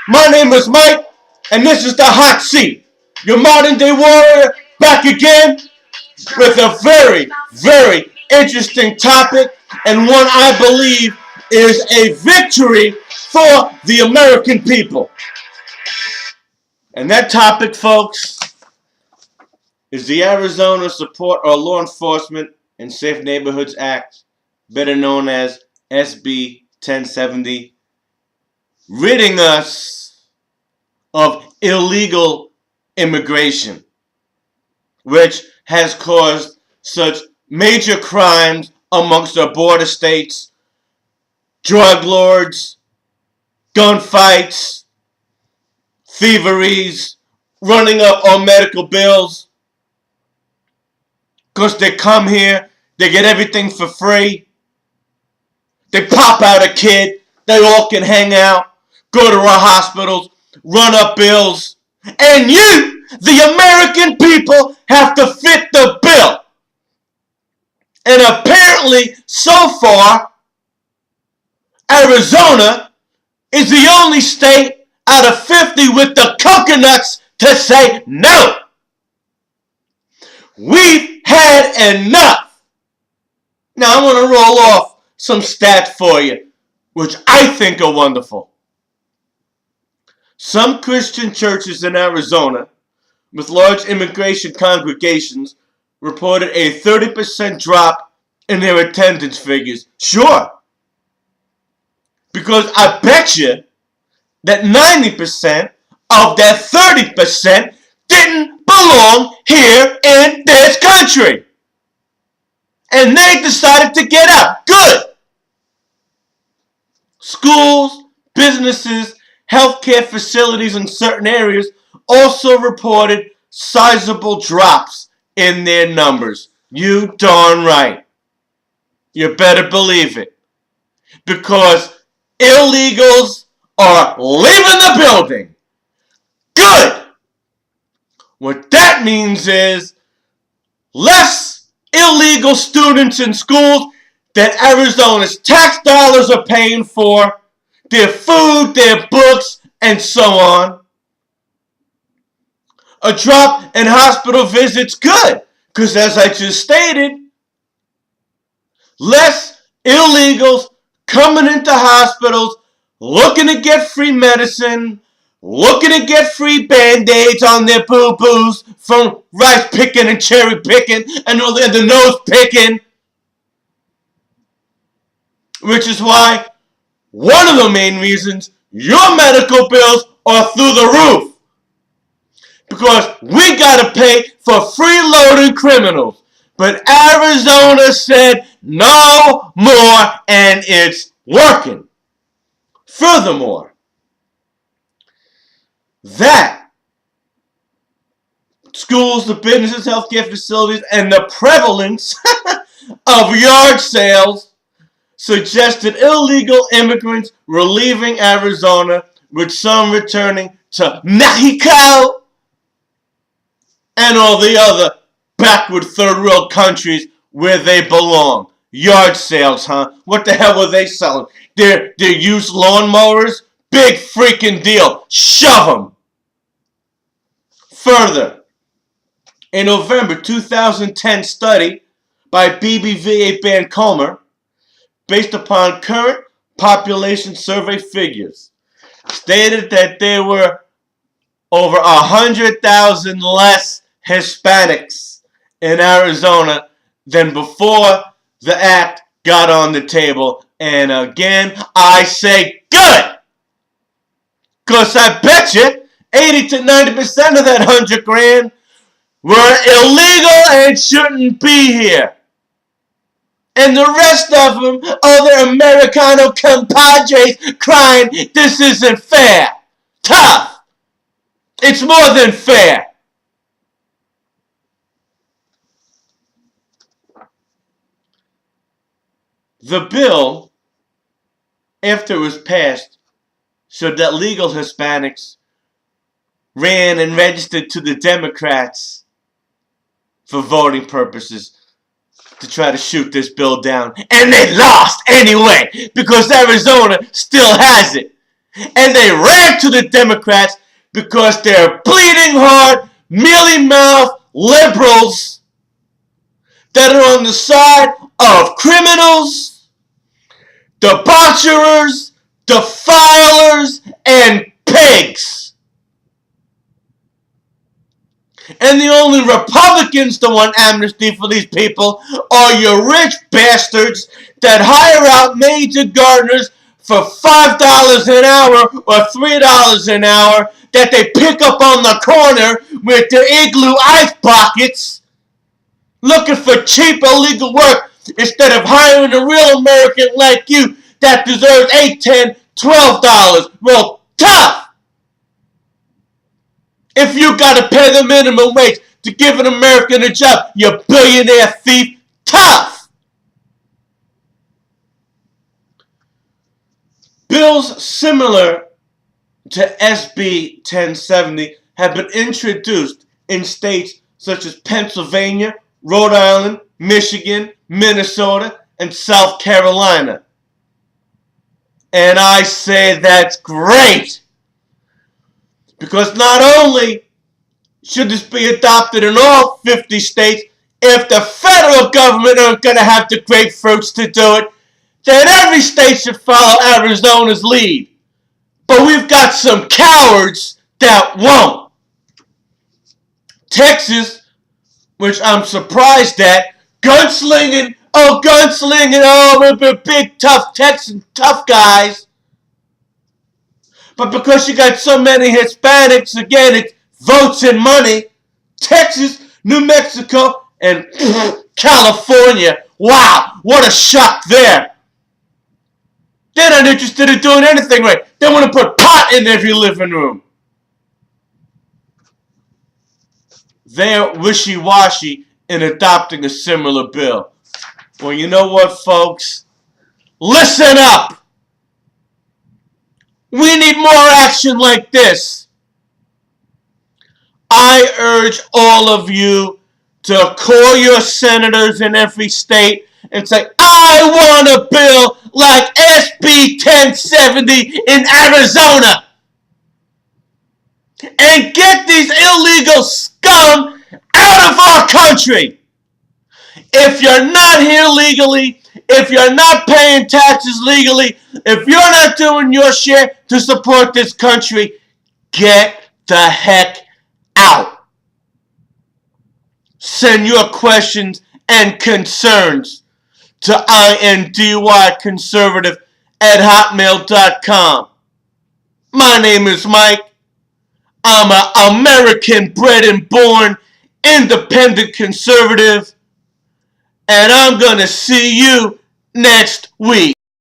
My name is Mike, and this is the Hot Seat. Your modern day warrior back again with a very, very interesting topic, and one I believe is a victory for the American people. And that topic, folks, is the Arizona Support or Law Enforcement and Safe Neighborhoods Act, better known as SB 1070, ridding us of illegal immigration, which has caused such major crimes amongst our border states, drug lords, gunfights, thieveries, running up on medical bills. Because they come here, they get everything for free. They pop out a kid, they all can hang out, go to our hospitals, run up bills. And you, the American people, have to fit the bill. And apparently, so far, Arizona is the only state out of 50 with the coconuts to say no. We've had enough. Now, I want to roll off some stats for you, which I think are wonderful. Some Christian churches in Arizona with large immigration congregations reported a 30% drop in their attendance figures. Sure. Because I bet you that 90% of that 30% didn't belong here in this country. And they decided to get out. Good. Schools, businesses, healthcare facilities in certain areas also reported sizable drops in their numbers. You darn right. You better believe it. Because illegals are leaving the building. Good. What that means is less illegal students in schools that Arizona's tax dollars are paying for, their food, their books, and so on. A drop in hospital visits, good, because as I just stated, less illegals coming into hospitals, looking to get free medicine, looking to get free band-aids on their boo-boos from rice picking and cherry picking and the nose picking. Which is why one of the main reasons your medical bills are through the roof. Because we gotta pay for freeloading criminals. But Arizona said no more, and it's working. Furthermore, that schools, the businesses, healthcare facilities, and the prevalence of yard sales suggested illegal immigrants were leaving Arizona, with some returning to Mexico and all the other backward third world countries where they belong. Yard sales, huh? What the hell were they selling? Their used lawnmowers? Big freaking deal. Shove them. Further, a November 2010 study by BBVA Bancomer, based upon current population survey figures, stated that there were over 100,000 less Hispanics in Arizona than before the act got on the table. And again, I say good! Because I bet you 80 to 90% of that 100 grand were illegal and shouldn't be here. And the rest of them are their Americano compadres crying, this isn't fair. Tough. It's more than fair. The bill, after it was passed, showed that legal Hispanics ran and registered to the Democrats for voting purposes to try to shoot this bill down. And they lost anyway, because Arizona still has it. And they ran to the Democrats because they're bleeding heart, mealy-mouthed liberals that are on the side of criminals, debaucherers, defilers, and pigs. And the only Republicans that want amnesty for these people are your rich bastards that hire out major gardeners for $5 an hour or $3 an hour that they pick up on the corner with their igloo ice buckets looking for cheap illegal work instead of hiring a real American like you that deserves $8, $10, $12. Well, tough! If you gotta pay the minimum wage to give an American a job, you billionaire thief, tough! Bills similar to SB 1070 have been introduced in states such as Pennsylvania, Rhode Island, Michigan, Minnesota, and South Carolina. And I say that's great! Because not only should this be adopted in all 50 states, if the federal government aren't going to have the grapefruits to do it, then every state should follow Arizona's lead. But we've got some cowards that won't. Texas, which I'm surprised at, gunslinging, we're big tough Texan tough guys. But because you got so many Hispanics, again, it's votes and money. Texas, New Mexico, and California. Wow, what a shock there. They're not interested in doing anything right. They want to put pot in every living room. They're wishy-washy in adopting a similar bill. Well, you know what, folks? Listen up! We need more action like this. I urge all of you to call your senators in every state and say, I want a bill like SB 1070 in Arizona. And get these illegal scum out of our country. If you're not here legally, if you're not paying taxes legally, if you're not doing your share to support this country, get the heck out. Send your questions and concerns to indyconservative@hotmail.com. My name is Mike. I'm an American bred and born independent conservative. And I'm going to see you next week.